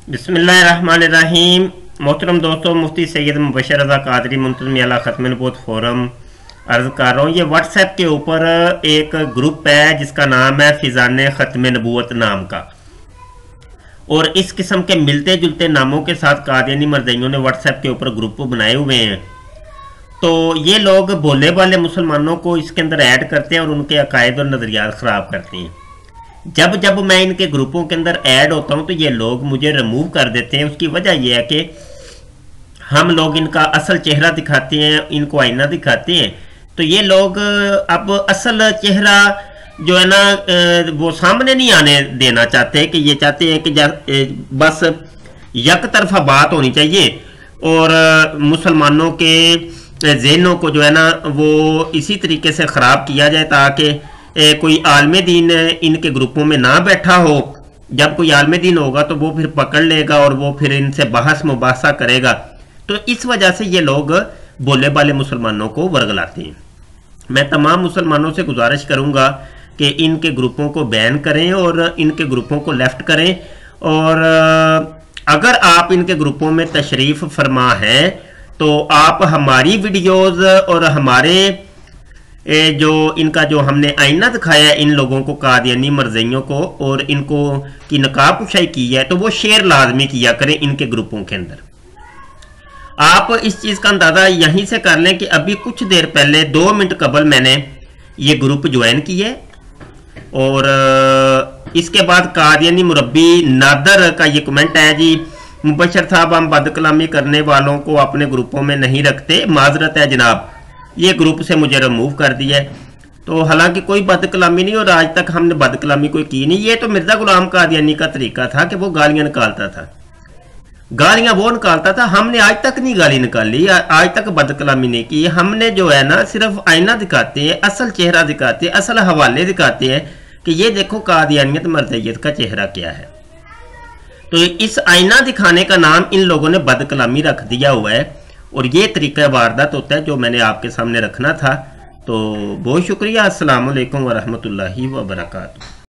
बिस्मिल्लाहिर्रहमानिर्रहीम। मोहतरम दोस्तों, मुफ्ती सैयद मुबशर रज़ा कादरी मुंतज़िम आला ख़त्म नबूवत फ़ोरम अर्ज़ कर रहा हूँ। ये व्हाट्सएप के ऊपर एक ग्रुप है जिसका नाम है फ़िज़ान ख़त्म नबूवत नाम का, और इस किस्म के मिलते जुलते नामों के साथ कादियानी मरज़इयों ने व्हाट्सएप के ऊपर ग्रुप बनाए हुए हैं। तो ये लोग भोले वाले मुसलमानों को इसके अंदर ऐड करते हैं और उनके अकायद और नज़रियात ख़राब करते हैं। जब जब मैं इनके ग्रुपों के अंदर ऐड होता हूं तो ये लोग मुझे रिमूव कर देते हैं। उसकी वजह यह है कि हम लोग इनका असल चेहरा दिखाते हैं, इनको आईना दिखाते हैं, तो ये लोग अब असल चेहरा जो है ना वो सामने नहीं आने देना चाहते, कि ये चाहते हैं कि बस यक तरफा बात होनी चाहिए और मुसलमानों के ज़हनों को जो है ना वो इसी तरीके से ख़राब किया जाए ताकि कोई आलमे दीन इनके ग्रुपों में ना बैठा हो। जब कोई आलमे दीन होगा तो वो फिर पकड़ लेगा और वो फिर इनसे बहस मुबासा करेगा। तो इस वजह से ये लोग बोले वाले मुसलमानों को वर्गलाते हैं। मैं तमाम मुसलमानों से गुजारिश करूंगा कि इनके ग्रुपों को बैन करें और इनके ग्रुपों को लेफ्ट करें, और अगर आप इनके ग्रुपों में तशरीफ़ फरमा हैं तो आप हमारी वीडियोज़ और हमारे जो इनका जो हमने आईना दिखाया है इन लोगों को, कादियानी मरज़इयों को, और इनको की नकाब कुशाई की है, तो वो शेयर लाजमी किया करें इनके ग्रुपों के अंदर। आप इस चीज़ का अंदाज़ा यहीं से कर लें कि अभी कुछ देर पहले 2 मिनट कबल मैंने ये ग्रुप ज्वाइन किया, और इसके बाद कादियानी मुरब्बी नादर का ये कमेंट है, जी मुबशर साहब हम बदकलामी करने वालों को अपने ग्रुपों में नहीं रखते, माजरत है जनाब, ये ग्रुप से मुझे रिमूव कर दिया है। तो हालांकि कोई बदकलामी नहीं, और आज तक हमने बदकलामी कोई की नहीं। ये तो मिर्ज़ा गुलाम कादियानी का तरीका था कि वो गालियां निकालता था, गालियां वो निकालता था। हमने आज तक नहीं गाली निकाली, आज तक बदकलामी नहीं की। हमने जो है ना सिर्फ आईना दिखाते हैं, असल चेहरा दिखाते हैं, असल हवाले दिखाते हैं कि ये देखो कादियानियत मरज़इयत का चेहरा क्या है। तो इस आईना दिखाने का नाम इन लोगों ने बदकलामी रख दिया हुआ है, और ये तरीका वारदात होता है जो मैंने आपके सामने रखना था। तो बहुत शुक्रिया। अस्सलाम वालेकुम व रहमतुल्लाहि व बरकातुहू।